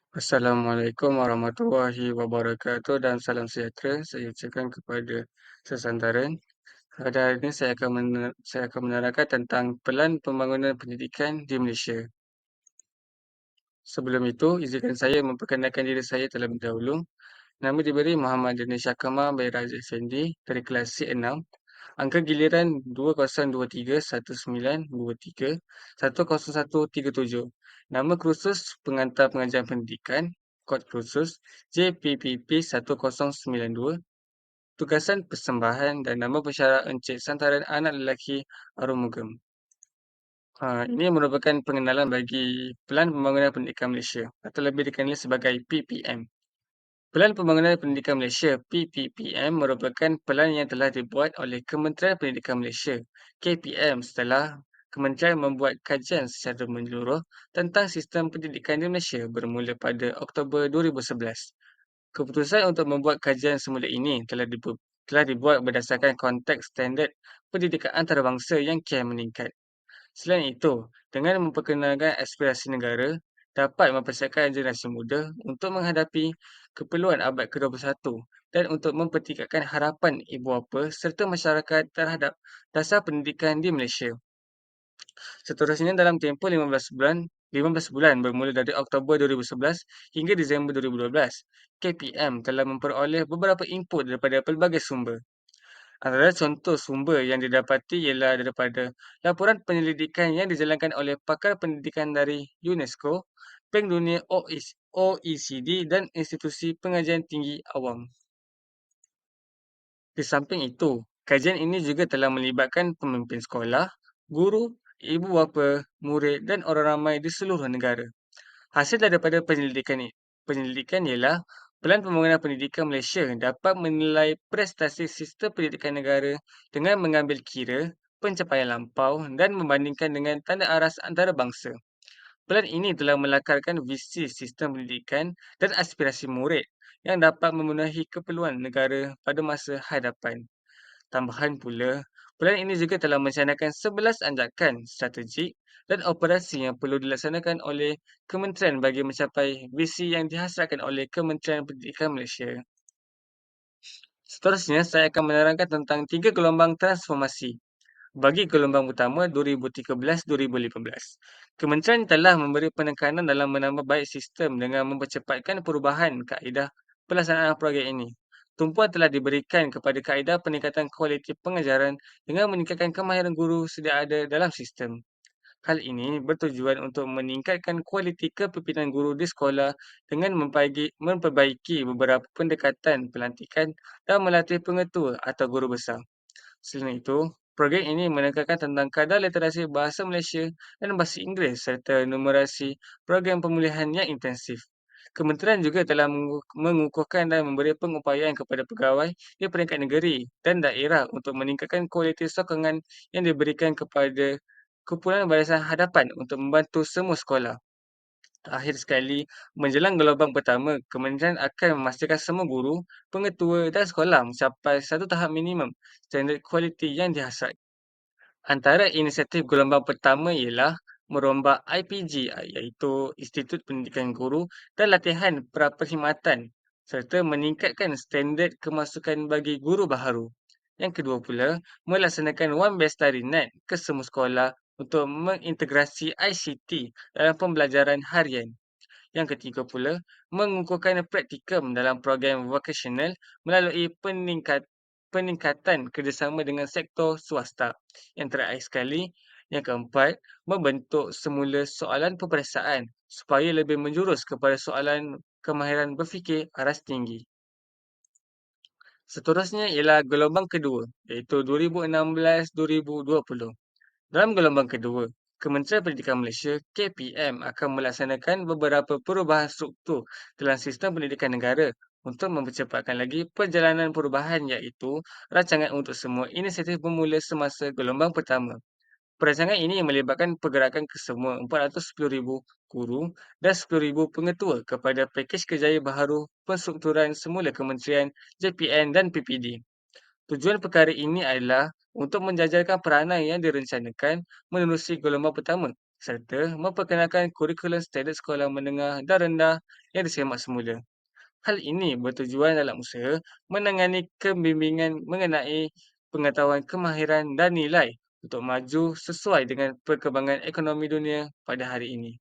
Assalamualaikum warahmatullahi wabarakatuh dan salam sejahtera saya ucapkan kepada sesantaran. Pada hari ini saya akan menerangkan tentang pelan pembangunan pendidikan di Malaysia. Sebelum itu, izinkan saya memperkenalkan diri saya terlebih dahulu. Nama diberi Muhammad Danish Akmal Bayraj Effendi dari kelas C6. Angka giliran 2021931923 Nama kursus pengantar pengajian pendidikan, kod kursus JPPP 1092. Tugasan persembahan dan nama pensyarah Encik Santaran Anak Lelaki Arumugam. Ini merupakan pengenalan bagi Pelan Pembangunan Pendidikan Malaysia atau lebih dikenali sebagai PPM. Pelan Pembangunan Pendidikan Malaysia (PPPM) merupakan pelan yang telah dibuat oleh Kementerian Pendidikan Malaysia (KPM) setelah kementerian membuat kajian secara menyeluruh tentang sistem pendidikan di Malaysia bermula pada Oktober 2011. Keputusan untuk membuat kajian semula ini telah dibuat berdasarkan konteks standard pendidikan antarabangsa yang kian meningkat. Selain itu, dengan memperkenalkan aspirasi negara, dapat mempersiapkan generasi muda untuk menghadapi keperluan abad ke-21 dan untuk mempertingkatkan harapan ibu bapa serta masyarakat terhadap dasar pendidikan di Malaysia. Seterusnya dalam tempoh 15 bulan bermula dari Oktober 2011 hingga Disember 2012, KPM telah memperoleh beberapa input daripada pelbagai sumber. Antara contoh sumber yang didapati ialah daripada laporan penyelidikan yang dijalankan oleh pakar pendidikan dari UNESCO, Bank Dunia OECD dan institusi pengajian tinggi awam. Di samping itu, kajian ini juga telah melibatkan pemimpin sekolah, guru, ibu bapa, murid dan orang ramai di seluruh negara. Hasil daripada penyelidikan ialah Pelan Pembangunan Pendidikan Malaysia dapat menilai prestasi sistem pendidikan negara dengan mengambil kira pencapaian lampau dan membandingkan dengan tanda aras antarabangsa. Pelan ini telah melakarkan visi sistem pendidikan dan aspirasi murid yang dapat memenuhi keperluan negara pada masa hadapan. Tambahan pula, pelan ini juga telah mencanangkan 11 anjakan strategik dan operasi yang perlu dilaksanakan oleh kementerian bagi mencapai visi yang dihasratkan oleh Kementerian Pendidikan Malaysia. Seterusnya, saya akan menerangkan tentang 3 gelombang transformasi. Bagi gelombang utama 2013-2015, kementerian telah memberi penekanan dalam menambah baik sistem dengan mempercepatkan perubahan kaedah pelaksanaan program ini. Tumpuan telah diberikan kepada kaedah peningkatan kualiti pengajaran dengan meningkatkan kemahiran guru sedia ada dalam sistem. Hal ini bertujuan untuk meningkatkan kualiti kepimpinan guru di sekolah dengan memperbaiki beberapa pendekatan pelantikan dan melatih pengetua atau guru besar. Selain itu, program ini menekankan tentang kadar literasi bahasa Malaysia dan bahasa Inggeris serta numerasi program pemulihan yang intensif. Kementerian juga telah mengukuhkan dan memberi pengupayaan kepada pegawai di peringkat negeri dan daerah untuk meningkatkan kualiti sokongan yang diberikan kepada kumpulan barisan hadapan untuk membantu semua sekolah. Akhir sekali, menjelang gelombang pertama, kementerian akan memastikan semua guru, pengetua dan sekolah mencapai satu tahap minimum standard kualiti yang dihasrat. Antara inisiatif gelombang pertama ialah merombak IPG iaitu Institut Pendidikan Guru dan Latihan Praperkhidmatan serta meningkatkan standard kemasukan bagi guru baharu. Yang kedua pula, melaksanakan One Best Study Net ke semua sekolah untuk mengintegrasi ICT dalam pembelajaran harian. Yang ketiga pula, mengukuhkan praktikum dalam program vocational melalui peningkatan kerjasama dengan sektor swasta. Yang terakhir sekali, yang keempat, membentuk semula soalan peperiksaan supaya lebih menjurus kepada soalan kemahiran berfikir aras tinggi. Seterusnya ialah gelombang kedua, iaitu 2016-2020. Dalam gelombang kedua, Kementerian Pendidikan Malaysia (KPM) akan melaksanakan beberapa perubahan struktur dalam sistem pendidikan negara untuk mempercepatkan lagi perjalanan perubahan iaitu rancangan untuk semua inisiatif bermula semasa gelombang pertama. Perancangan ini melibatkan pergerakan kesemua 410,000 guru dan 10,000 pengetua kepada pakej kerjaya baharu penstrukturan semula kementerian, JPN dan PPD. Tujuan perkara ini adalah untuk menjajalkan peranan yang direncanakan menerusi gelombang pertama serta memperkenalkan kurikulum standard sekolah menengah dan rendah yang disemak semula. Hal ini bertujuan dalam usaha menangani kebimbangan mengenai pengetahuan kemahiran dan nilai untuk maju sesuai dengan perkembangan ekonomi dunia pada hari ini.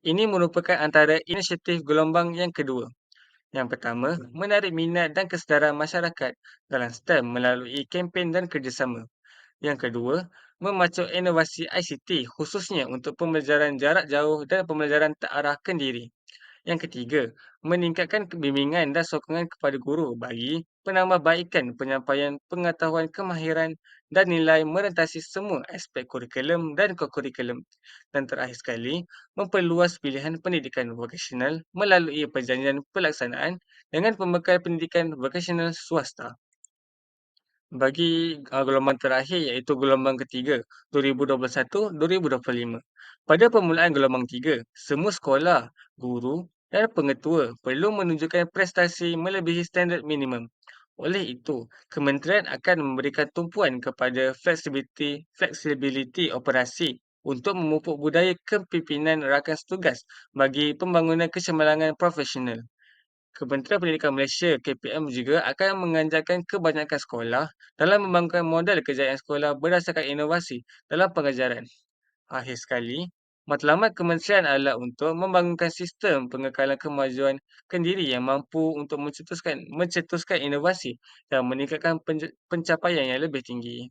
Ini merupakan antara inisiatif gelombang yang kedua. Yang pertama, menarik minat dan kesedaran masyarakat dalam STEM melalui kempen dan kerjasama. Yang kedua, memacu inovasi ICT khususnya untuk pembelajaran jarak jauh dan pembelajaran terarah kendiri. Yang ketiga, meningkatkan bimbingan dan sokongan kepada guru bagi penambahbaikan penyampaian pengetahuan kemahiran dan nilai merentasi semua aspek kurikulum dan kokurikulum. Dan terakhir sekali, memperluas pilihan pendidikan vokasional melalui perjanjian pelaksanaan dengan pembekal pendidikan vokasional swasta. Bagi gelombang terakhir iaitu gelombang ketiga 2021-2025. Pada permulaan gelombang 3, semua sekolah, guru dan pengetua perlu menunjukkan prestasi melebihi standard minimum. Oleh itu, kementerian akan memberikan tumpuan kepada fleksibiliti operasi untuk memupuk budaya kepimpinan rakan setugas bagi pembangunan kecemerlangan profesional. Kementerian Pendidikan Malaysia (KPM) juga akan menganjurkan kebanyakan sekolah dalam membangunkan model kejayaan sekolah berdasarkan inovasi dalam pengajaran. Akhir sekali, matlamat kementerian adalah untuk membangunkan sistem pengekalan kemajuan kendiri yang mampu untuk mencetuskan inovasi dan meningkatkan pencapaian yang lebih tinggi.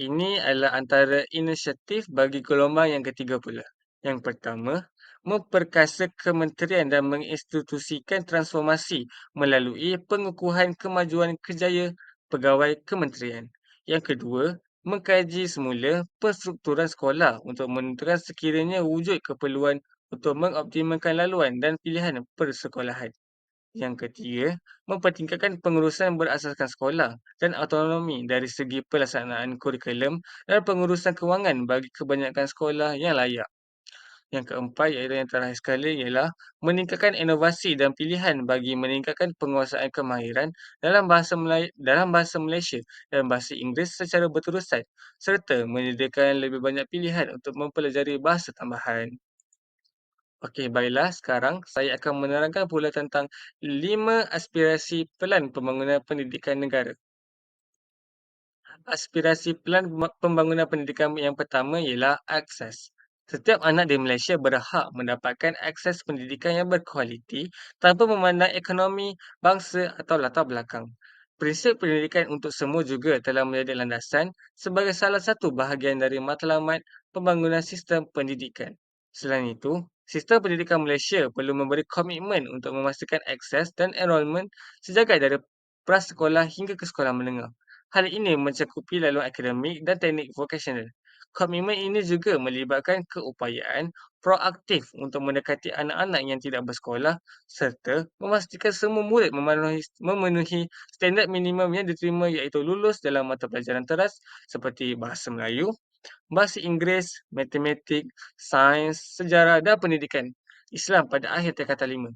Ini adalah antara inisiatif bagi gelombang yang ketiga pula. Yang pertama, memperkasa kementerian dan menginstitusikan transformasi melalui pengukuhan kemajuan kerjaya pegawai kementerian. Yang kedua, mengkaji semula perstrukturan sekolah untuk menentukan sekiranya wujud keperluan untuk mengoptimalkan laluan dan pilihan persekolahan. Yang ketiga, mempertingkatkan pengurusan berasaskan sekolah dan autonomi dari segi pelaksanaan kurikulum dan pengurusan kewangan bagi kebanyakan sekolah yang layak. Yang keempat iaitu yang terakhir sekali ialah meningkatkan inovasi dan pilihan bagi meningkatkan penguasaan kemahiran dalam bahasa Malaysia dan bahasa Inggeris secara berterusan serta menyediakan lebih banyak pilihan untuk mempelajari bahasa tambahan. Okey, baiklah. Sekarang saya akan menerangkan pula tentang 5 aspirasi pelan pembangunan pendidikan negara. Aspirasi pelan pembangunan pendidikan yang pertama ialah akses. Setiap anak di Malaysia berhak mendapatkan akses pendidikan yang berkualiti tanpa memandang ekonomi, bangsa atau latar belakang. Prinsip pendidikan untuk semua juga telah menjadi landasan sebagai salah satu bahagian dari matlamat pembangunan sistem pendidikan. Selain itu, sistem pendidikan Malaysia perlu memberi komitmen untuk memastikan akses dan enrolment sejagat dari prasekolah hingga ke sekolah menengah. Hal ini mencakupi laluan akademik dan teknik vokasional. Komitmen ini juga melibatkan keupayaan proaktif untuk mendekati anak-anak yang tidak bersekolah serta memastikan semua murid memenuhi standard minimum yang diterima iaitu lulus dalam mata pelajaran teras seperti Bahasa Melayu, Bahasa Inggeris, Matematik, Sains, Sejarah dan Pendidikan Islam pada akhir tingkatan 5.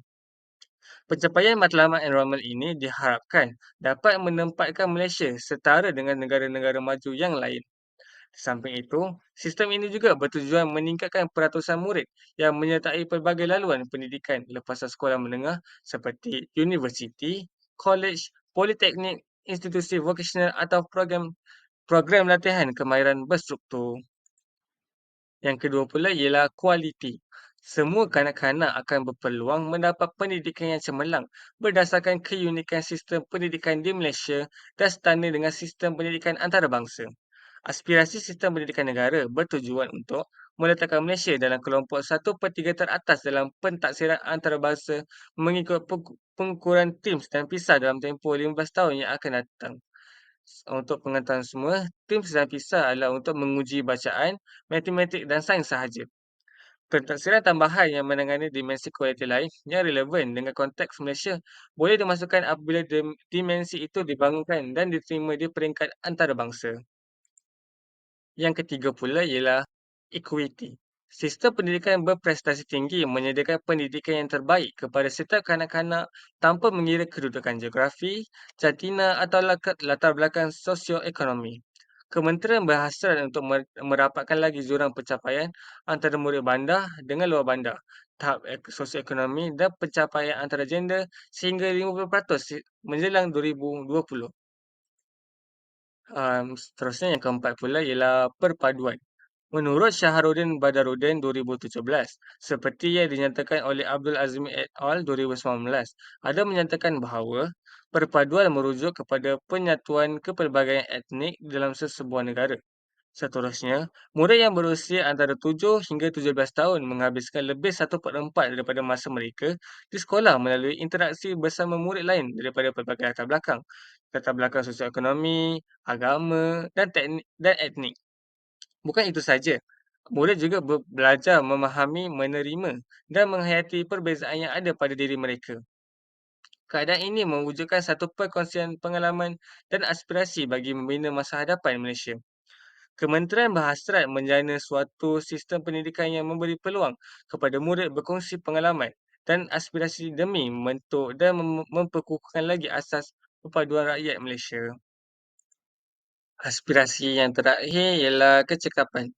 Pencapaian matlamat enrolment ini diharapkan dapat menempatkan Malaysia setara dengan negara-negara maju yang lain. Di samping itu, sistem ini juga bertujuan meningkatkan peratusan murid yang menyertai pelbagai laluan pendidikan lepasan sekolah menengah seperti universiti, college, politeknik, institusi vokasional atau program latihan kemahiran berstruktur. Yang kedua pula ialah kualiti. Semua kanak-kanak akan berpeluang mendapat pendidikan yang cemerlang berdasarkan keunikan sistem pendidikan di Malaysia dan setanding dengan sistem pendidikan antarabangsa. Aspirasi sistem pendidikan negara bertujuan untuk meletakkan Malaysia dalam kelompok 1/3 teratas dalam pentaksiran antarabangsa mengikut pengukuran TIMSS dan PISA dalam tempoh 15 tahun yang akan datang. Untuk pengetahuan semua, TIMSS dan PISA adalah untuk menguji bacaan, matematik dan sains sahaja. Pentaksiran tambahan yang menangani dimensi kualiti lain yang relevan dengan konteks Malaysia boleh dimasukkan apabila dimensi itu dibangunkan dan diterima di peringkat antarabangsa. Yang ketiga pula ialah equity. Sistem pendidikan berprestasi tinggi menyediakan pendidikan yang terbaik kepada setiap kanak-kanak tanpa mengira kedudukan geografi, jantina atau latar belakang sosioekonomi. Kementerian berhasrat untuk merapatkan lagi jurang pencapaian antara murid bandar dengan luar bandar, tahap sosioekonomi dan pencapaian antara gender sehingga 50% menjelang 2020. Seterusnya yang keempat pula ialah perpaduan. Menurut Syahrudin Badarudin 2017, seperti yang dinyatakan oleh Abdul Azmi et al. 2019, ada menyatakan bahawa perpaduan merujuk kepada penyatuan kepelbagaian etnik dalam sesebuah negara. Seterusnya, murid yang berusia antara 7 hingga 17 tahun menghabiskan lebih 1/4 daripada masa mereka di sekolah melalui interaksi bersama murid lain daripada pelbagai latar belakang sosioekonomi, agama, dan teknik dan etnik. Bukan itu saja, murid juga belajar memahami, menerima, dan menghayati perbezaan yang ada pada diri mereka. Keadaan ini mewujudkan satu perkongsian pengalaman dan aspirasi bagi membina masa hadapan Malaysia. Kementerian berhasrat menjana suatu sistem pendidikan yang memberi peluang kepada murid berkongsi pengalaman dan aspirasi demi membentuk dan memperkukuhkan lagi asas perpaduan rakyat Malaysia. Aspirasi yang terakhir ialah kecekapan.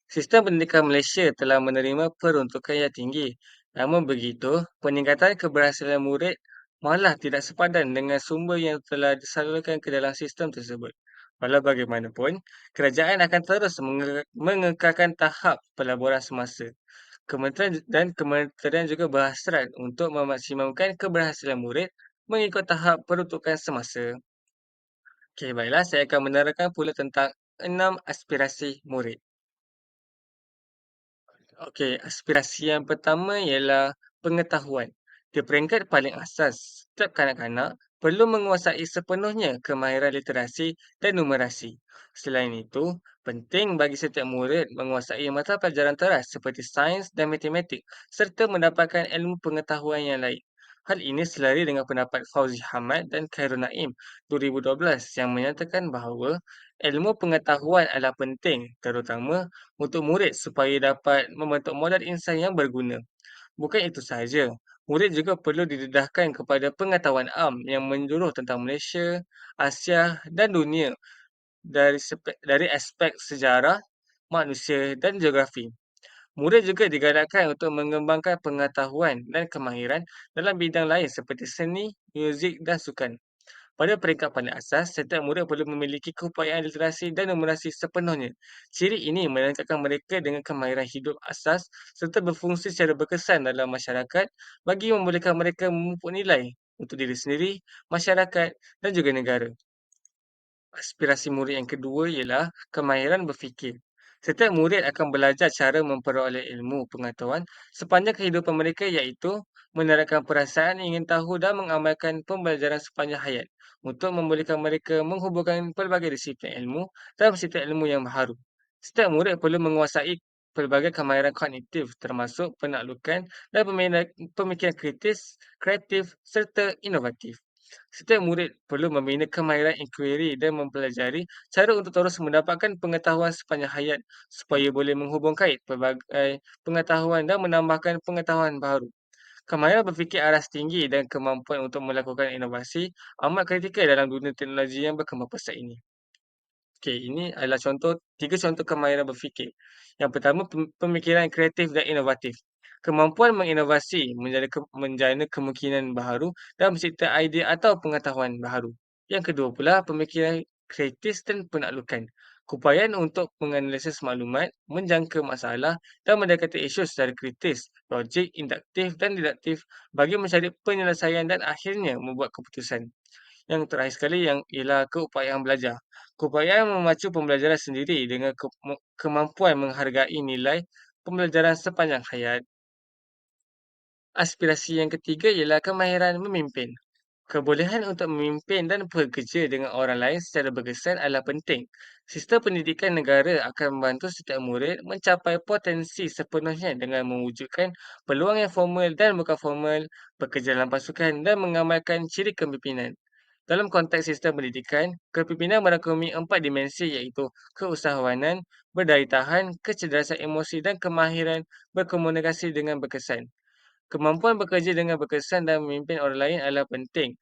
Sistem pendidikan Malaysia telah menerima peruntukan yang tinggi. Namun begitu, peningkatan keberhasilan murid malah tidak sepadan dengan sumber yang telah disalurkan ke dalam sistem tersebut. Walau bagaimanapun, kerajaan akan terus mengekalkan tahap pelaburan semasa. Kementerian juga berhasrat untuk memaksimumkan keberhasilan murid mengikut tahap peruntukan semasa. Okey, baiklah, saya akan menerangkan pula tentang 6 aspirasi murid. Okey, aspirasi yang pertama ialah pengetahuan. Di peringkat paling asas, setiap kanak-kanak perlu menguasai sepenuhnya kemahiran literasi dan numerasi. Selain itu, penting bagi setiap murid menguasai mata pelajaran teras seperti sains dan matematik serta mendapatkan ilmu pengetahuan yang lain. Hal ini selari dengan pendapat Fauzi Hamad dan Khairul Naim 2012 yang menyatakan bahawa ilmu pengetahuan adalah penting terutama untuk murid supaya dapat membentuk modal insan yang berguna. Bukan itu sahaja, murid juga perlu didedahkan kepada pengetahuan am yang menyeluruh tentang Malaysia, Asia dan dunia dari aspek sejarah, manusia dan geografi. Murid juga digalakkan untuk mengembangkan pengetahuan dan kemahiran dalam bidang lain seperti seni, muzik dan sukan. Pada peringkat paling asas, setiap murid perlu memiliki keupayaan literasi dan numerasi sepenuhnya. Ciri ini meningkatkan mereka dengan kemahiran hidup asas serta berfungsi secara berkesan dalam masyarakat bagi membolehkan mereka memupuk nilai untuk diri sendiri, masyarakat dan juga negara. Aspirasi murid yang kedua ialah kemahiran berfikir. Setiap murid akan belajar cara memperoleh ilmu pengetahuan sepanjang kehidupan mereka iaitu menerapkan perasaan ingin tahu dan mengamalkan pembelajaran sepanjang hayat untuk membolehkan mereka menghubungkan pelbagai disiplin ilmu dalam sistem ilmu yang baharu. Setiap murid perlu menguasai pelbagai kemahiran kognitif termasuk penaklukan dan pemikiran kritis, kreatif serta inovatif. Setiap murid perlu membina kemahiran inquiry dan mempelajari cara untuk terus mendapatkan pengetahuan sepanjang hayat supaya boleh menghubungkan pelbagai pengetahuan dan menambahkan pengetahuan baru. Kemahiran berfikir aras tinggi dan kemampuan untuk melakukan inovasi amat kritikal dalam dunia teknologi yang berkembang pesat ini. Okey, ini adalah tiga contoh kemahiran berfikir. Yang pertama, pemikiran kreatif dan inovatif. Kemampuan menginovasi menjana kemungkinan baharu dan mencipta idea atau pengetahuan baharu. Yang kedua pula, pemikiran kritis dan penaklukan. Keupayaan untuk menganalisis maklumat, menjangka masalah dan mendekati isu secara kritis, logik, induktif dan deduktif bagi mencari penyelesaian dan akhirnya membuat keputusan. Yang terakhir sekali ialah keupayaan belajar. Keupayaan memacu pembelajaran sendiri dengan kemampuan menghargai nilai pembelajaran sepanjang hayat. Aspirasi yang ketiga ialah kemahiran memimpin. Kebolehan untuk memimpin dan bekerja dengan orang lain secara berkesan adalah penting. Sistem pendidikan negara akan membantu setiap murid mencapai potensi sepenuhnya dengan mewujudkan peluang yang formal dan bukan formal, bekerja dalam pasukan dan mengamalkan ciri kepimpinan. Dalam konteks sistem pendidikan, kepimpinan merangkumi 4 dimensi iaitu keusahawanan, berdaya tahan, kecerdasan emosi dan kemahiran berkomunikasi dengan berkesan. Kemampuan bekerja dengan berkesan dan memimpin orang lain adalah penting,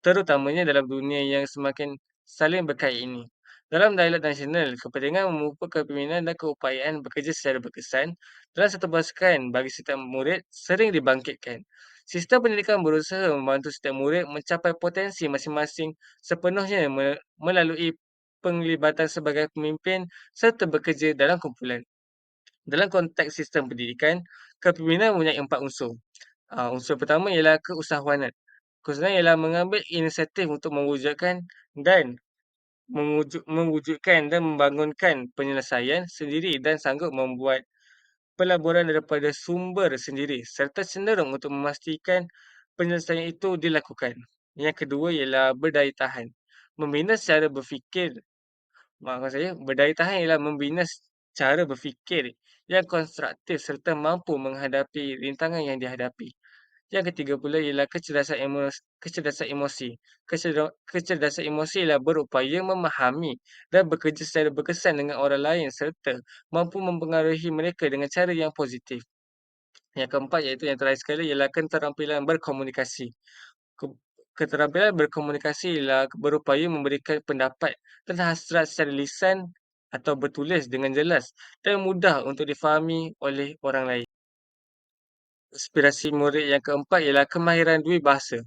terutamanya dalam dunia yang semakin saling berkait ini. Dalam dialog nasional, kepentingan memupuk kepemimpinan dan keupayaan bekerja secara berkesan dalam satu pasukan bagi setiap murid sering dibangkitkan. Sistem pendidikan berusaha membantu setiap murid mencapai potensi masing-masing sepenuhnya melalui penglibatan sebagai pemimpin serta bekerja dalam kumpulan. Dalam konteks sistem pendidikan, kepimpinan mempunyai 4 unsur. Unsur pertama ialah keusahawanan. Keusahawanan ialah mengambil inisiatif untuk mewujudkan dan membangunkan penyelesaian sendiri dan sanggup membuat pelaburan daripada sumber sendiri serta cenderung untuk memastikan penyelesaian itu dilakukan. Yang kedua ialah berdaya tahan. Membina secara berfikir Maafkan saya, berdaya tahan ialah membina cara berfikir yang konstruktif serta mampu menghadapi rintangan yang dihadapi. Yang ketiga pula ialah kecerdasan emosi. Kecerdasan emosi ialah berupaya memahami dan bekerja secara berkesan dengan orang lain serta mampu mempengaruhi mereka dengan cara yang positif. Yang keempat iaitu yang terakhir sekali ialah keterampilan berkomunikasi. Ke- Keterampilan berkomunikasi ialah berupaya memberikan pendapat dan hasrat secara lisan atau bertulis dengan jelas dan mudah untuk difahami oleh orang lain. Aspirasi murid yang keempat ialah kemahiran dua bahasa.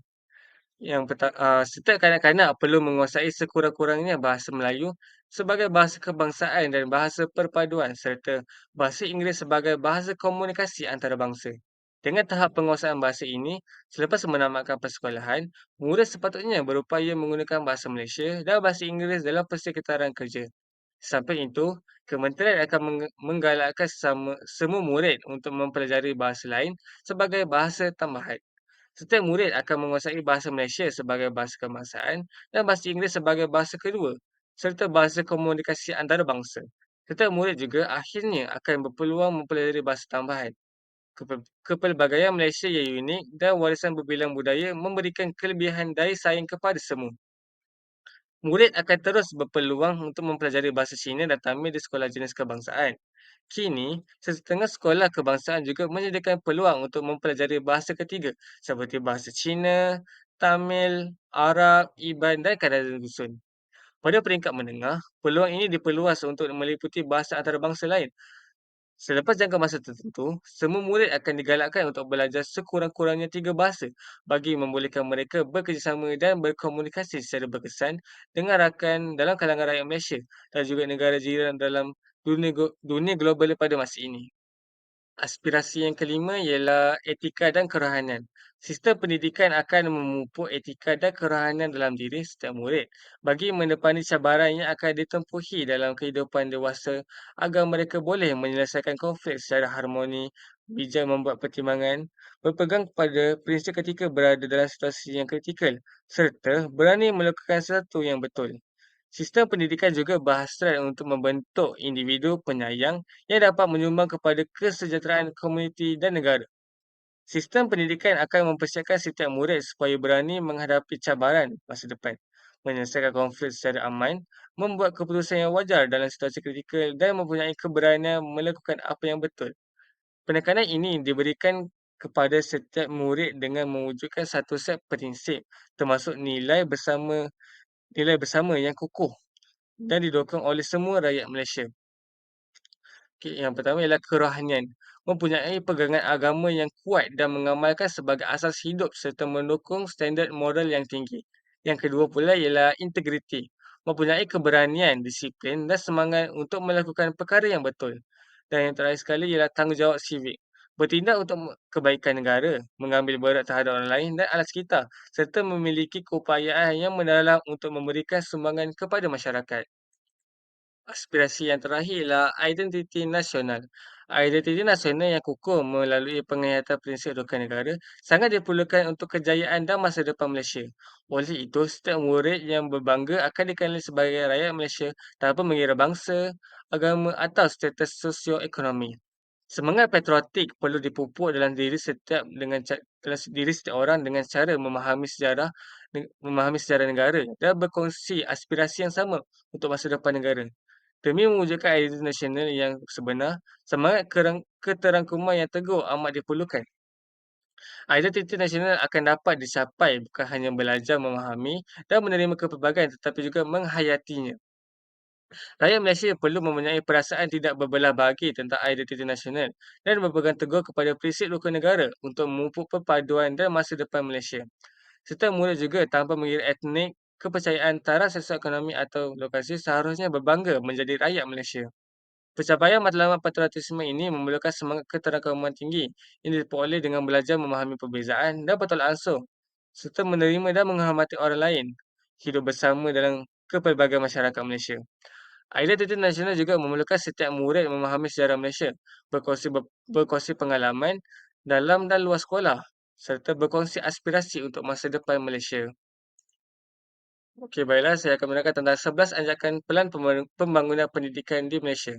Setiap kanak-kanak perlu menguasai sekurang-kurangnya bahasa Melayu sebagai bahasa kebangsaan dan bahasa perpaduan serta bahasa Inggeris sebagai bahasa komunikasi antarabangsa. Dengan tahap penguasaan bahasa ini, selepas menamatkan persekolahan, murid sepatutnya berupaya menggunakan bahasa Malaysia dan bahasa Inggeris dalam persekitaran kerja. Samping itu, kementerian akan menggalakkan semua murid untuk mempelajari bahasa lain sebagai bahasa tambahan. Setiap murid akan menguasai bahasa Malaysia sebagai bahasa kebangsaan dan bahasa Inggeris sebagai bahasa kedua, serta bahasa komunikasi antarabangsa. Setiap murid juga akhirnya akan berpeluang mempelajari bahasa tambahan. Kepelbagaian Malaysia yang unik dan warisan berbilang budaya memberikan kelebihan daya saing kepada semua. Murid akan terus berpeluang untuk mempelajari bahasa Cina dan Tamil di sekolah jenis kebangsaan. Kini, setengah sekolah kebangsaan juga menyediakan peluang untuk mempelajari bahasa ketiga seperti bahasa Cina, Tamil, Arab, Iban dan Kadazan Dusun. Pada peringkat menengah, peluang ini diperluas untuk meliputi bahasa antarabangsa lain. Selepas jangka masa tertentu, semua murid akan digalakkan untuk belajar sekurang-kurangnya 3 bahasa bagi membolehkan mereka bekerjasama dan berkomunikasi secara berkesan dengan rakan dalam kalangan rakyat Malaysia dan juga negara jiran dalam dunia global pada masa ini. Aspirasi yang kelima ialah etika dan kerohanian. Sistem pendidikan akan memupuk etika dan kerohanian dalam diri setiap murid bagi menepani cabaran yang akan ditempuhi dalam kehidupan dewasa agar mereka boleh menyelesaikan konflik secara harmoni, bijak membuat pertimbangan, berpegang kepada prinsip ketika berada dalam situasi yang kritikal serta berani melakukan sesuatu yang betul. Sistem pendidikan juga berhasrat untuk membentuk individu penyayang yang dapat menyumbang kepada kesejahteraan komuniti dan negara. Sistem pendidikan akan mempersiapkan setiap murid supaya berani menghadapi cabaran masa depan, menyelesaikan konflik secara aman, membuat keputusan yang wajar dalam situasi kritikal dan mempunyai keberanian melakukan apa yang betul. Penekanan ini diberikan kepada setiap murid dengan mewujudkan satu set prinsip termasuk nilai bersama yang kukuh dan didokong oleh semua rakyat Malaysia. Okey, yang pertama ialah kerohanian. Mempunyai pegangan agama yang kuat dan mengamalkan sebagai asas hidup serta mendukung standard moral yang tinggi. Yang kedua pula ialah integriti. Mempunyai keberanian, disiplin dan semangat untuk melakukan perkara yang betul. Dan yang terakhir sekali ialah tanggungjawab sivik. Bertindak untuk kebaikan negara, mengambil berat terhadap orang lain dan alam sekitar serta memiliki keupayaan yang mendalam untuk memberikan sumbangan kepada masyarakat. Aspirasi yang terakhir ialah identiti nasional. Identiti nasional yang kukuh melalui penghayatan prinsip rukun negara sangat diperlukan untuk kejayaan dan masa depan Malaysia. Oleh itu, setiap murid yang berbangga akan dikenali sebagai rakyat Malaysia tanpa mengira bangsa, agama atau status sosioekonomi. Semangat patriotik perlu dipupuk dalam diri setiap orang dengan cara memahami sejarah negara dan berkongsi aspirasi yang sama untuk masa depan negara. Demi mewujudkan identiti nasional yang sebenar, semangat keterangkuman yang teguh amat diperlukan. Identiti nasional akan dapat dicapai bukan hanya belajar memahami dan menerima kepelbagaian tetapi juga menghayatinya. Rakyat Malaysia perlu mempunyai perasaan tidak berbelah bagi tentang identiti nasional dan berpegang teguh kepada prinsip rukun negara untuk memupuk perpaduan dan masa depan Malaysia. Serta murid juga tanpa mengira etnik, kepercayaan, taraf sosioekonomi atau lokasi seharusnya berbangga menjadi rakyat Malaysia. Pencapaian matlamat patriotisme ini memerlukan semangat keteragaman tinggi yang diperoleh dengan belajar memahami perbezaan dan bertolak ansur serta menerima dan menghormati orang lain hidup bersama dalam kepelbagaian masyarakat Malaysia. Identiti nasional juga memerlukan setiap murid memahami sejarah Malaysia, berkongsi pengalaman dalam dan luar sekolah, serta berkongsi aspirasi untuk masa depan Malaysia. Okey, baiklah, saya akan menerangkan tentang 11 anjakan pelan pembangunan pendidikan di Malaysia.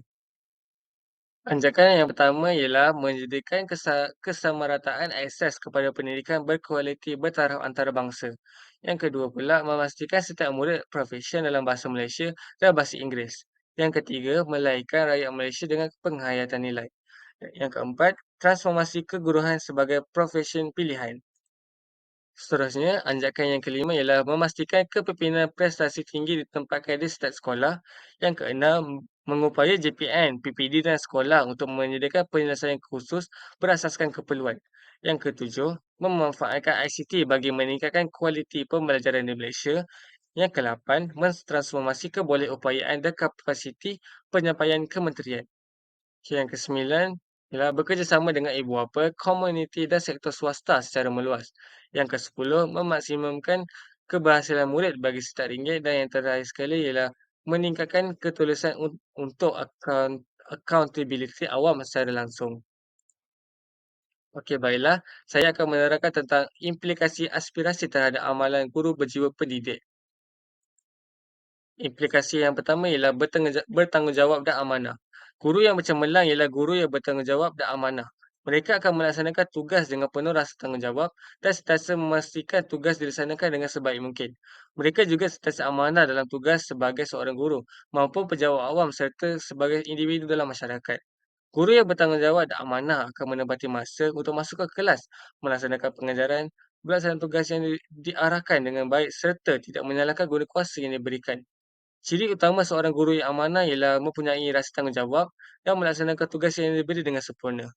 Anjakan yang pertama ialah menyediakan kesamarataan akses kepada pendidikan berkualiti bertaraf antarabangsa. Yang kedua pula, memastikan setiap murid profesion dalam bahasa Malaysia dan bahasa Inggeris. Yang ketiga, melahirkan rakyat Malaysia dengan penghayatan nilai. Yang keempat, transformasi keguruan sebagai profesion pilihan. Seterusnya, anjakan yang kelima ialah memastikan kepimpinan prestasi tinggi ditempatkan di setiap sekolah. Yang keenam, mengupaya JPN, PPD dan sekolah untuk menyediakan penyelesaian khusus berasaskan keperluan. Yang ketujuh, memanfaatkan ICT bagi meningkatkan kualiti pembelajaran di Malaysia. Yang kelapan, mentransformasi kebolehupayaan dan kapasiti penyampaian kementerian. Okey, yang kesembilan ialah bekerjasama dengan ibu bapa, komuniti dan sektor swasta secara meluas. Yang kesepuluh, memaksimumkan keberhasilan murid bagi setiap ringgit dan yang terakhir sekali ialah meningkatkan ketulusan untuk accountability awam secara langsung. Okey, baiklah. Saya akan menerangkan tentang implikasi aspirasi terhadap amalan guru berjiwa pendidik. Implikasi yang pertama ialah bertanggungjawab dan amanah. Guru yang bercemerlang ialah guru yang bertanggungjawab dan amanah. Mereka akan melaksanakan tugas dengan penuh rasa tanggungjawab dan sentiasa memastikan tugas dilaksanakan dengan sebaik mungkin. Mereka juga sentiasa amanah dalam tugas sebagai seorang guru maupun pejabat awam serta sebagai individu dalam masyarakat. Guru yang bertanggungjawab dan amanah akan menempati masa untuk masuk ke kelas, melaksanakan pengajaran, melaksanakan tugas yang diarahkan dengan baik serta tidak menyalahkan guna kuasa yang diberikan. Ciri utama seorang guru yang amanah ialah mempunyai rasa tanggungjawab dan melaksanakan tugas yang diberi dengan sempurna.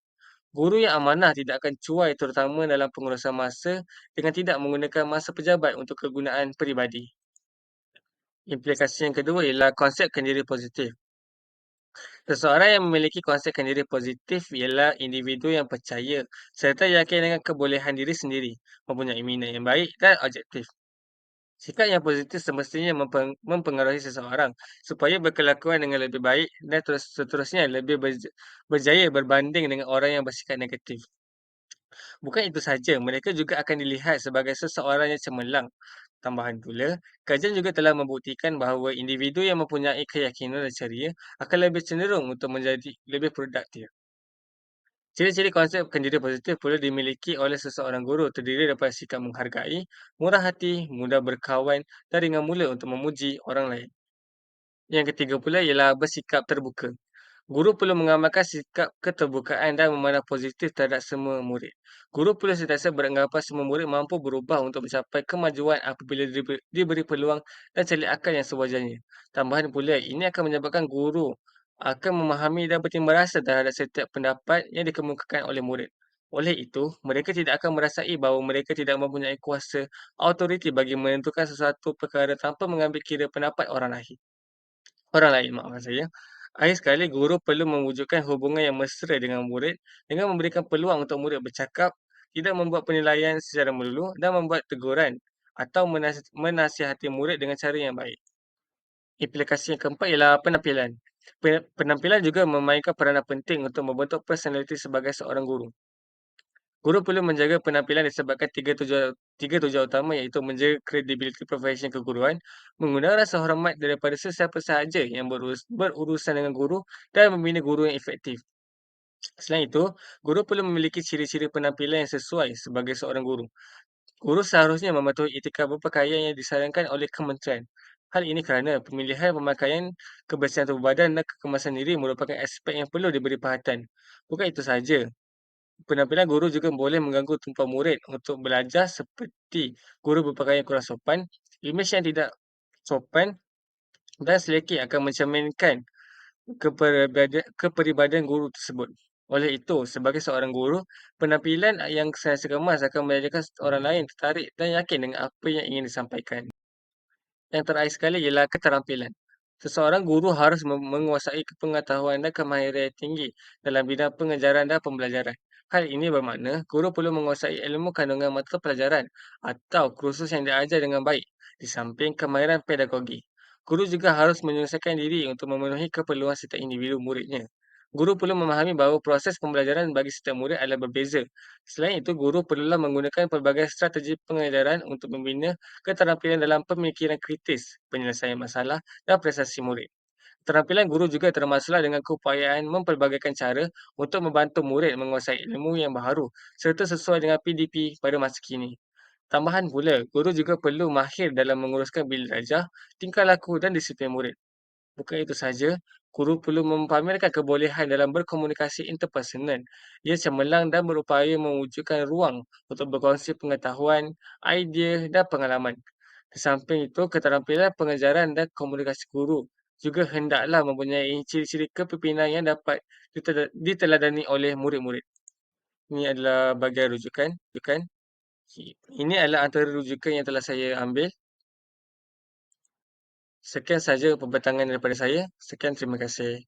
Guru yang amanah tidak akan cuai terutama dalam pengurusan masa dengan tidak menggunakan masa pejabat untuk kegunaan peribadi. Implikasi yang kedua ialah konsep kendiri positif. Seseorang yang memiliki konsep kendiri positif ialah individu yang percaya serta yakin dengan kebolehan diri sendiri, mempunyai minat yang baik dan objektif. Sikap yang positif semestinya mempengaruhi seseorang supaya berkelakuan dengan lebih baik dan seterusnya lebih berjaya berbanding dengan orang yang bersikap negatif. Bukan itu saja, mereka juga akan dilihat sebagai seseorang yang cemerlang. Tambahan pula, kajian juga telah membuktikan bahawa individu yang mempunyai keyakinan dan ceria akan lebih cenderung untuk menjadi lebih produktif. Ciri-ciri konsep kendiri positif perlu dimiliki oleh seseorang guru terdiri daripada sikap menghargai, murah hati, mudah berkawan dan ringan mula untuk memuji orang lain. Yang ketiga pula ialah bersikap terbuka. Guru perlu mengamalkan sikap keterbukaan dan memandang positif terhadap semua murid. Guru perlu sentiasa beranggapan semua murid mampu berubah untuk mencapai kemajuan apabila diberi peluang dan celik akal yang sewajarnya. Tambahan pula, ini akan menyebabkan guru akan memahami dan bertimbang rasa terhadap setiap pendapat yang dikemukakan oleh murid. Oleh itu, mereka tidak akan merasai bahawa mereka tidak mempunyai kuasa autoriti bagi menentukan sesuatu perkara tanpa mengambil kira pendapat orang lain, maafkan saya. Akhir sekali, guru perlu mewujudkan hubungan yang mesra dengan murid dengan memberikan peluang untuk murid bercakap, tidak membuat penilaian secara melulu dan membuat teguran atau menasihati murid dengan cara yang baik. Implikasi yang keempat ialah penampilan. Penampilan juga memainkan peranan penting untuk membentuk personaliti sebagai seorang guru. Guru perlu menjaga penampilan disebabkan tiga tujuan utama iaitu menjaga kredibiliti profesi keguruan, menggunakan rasa hormat daripada sesiapa sahaja yang berurusan dengan guru dan membina guru yang efektif. Selain itu, guru perlu memiliki ciri-ciri penampilan yang sesuai sebagai seorang guru. Guru seharusnya mematuhi etika berpakaian yang disarankan oleh kementerian. Hal ini kerana pemilihan pemakaian, kebersihan tubuh badan dan kekemasan diri merupakan aspek yang perlu diberi perhatian. Bukan itu sahaja, penampilan guru juga boleh mengganggu tumpuan murid untuk belajar seperti guru berpakaian kurang sopan, imej yang tidak sopan dan selekeh akan mencerminkan kepribadian guru tersebut. Oleh itu, sebagai seorang guru, penampilan yang sentiasa kemas akan menjadikan orang lain tertarik dan yakin dengan apa yang ingin disampaikan. Yang terakhir sekali ialah keterampilan. Seseorang guru harus menguasai pengetahuan dan kemahiran yang tinggi dalam bidang pengajaran dan pembelajaran. Hal ini bermakna guru perlu menguasai ilmu kandungan mata pelajaran atau kursus yang diajar dengan baik, di samping kemahiran pedagogi. Guru juga harus menyelesaikan diri untuk memenuhi keperluan setiap individu muridnya. Guru perlu memahami bahawa proses pembelajaran bagi setiap murid adalah berbeza. Selain itu, guru perlulah menggunakan pelbagai strategi pengajaran untuk membina keterampilan dalam pemikiran kritis, penyelesaian masalah, dan prestasi murid. Keterampilan guru juga termasuklah dengan keupayaan mempelbagaikan cara untuk membantu murid menguasai ilmu yang baharu serta sesuai dengan PDP pada masa kini. Tambahan pula, guru juga perlu mahir dalam menguruskan bilik darjah, tingkah laku dan disiplin murid. Bukan itu sahaja, guru perlu mempamerkan kebolehan dalam berkomunikasi interpersonal. Ia cemerlang dan berupaya mewujudkan ruang untuk berkongsi pengetahuan, idea dan pengalaman. Di samping itu, keterampilan pengajaran dan komunikasi guru juga hendaklah mempunyai ciri-ciri kepimpinan yang dapat diteladani oleh murid-murid. Ini adalah bahagian rujukan. Ini adalah antara rujukan yang telah saya ambil. Sekian sahaja pembentangan daripada saya. Sekian, terima kasih.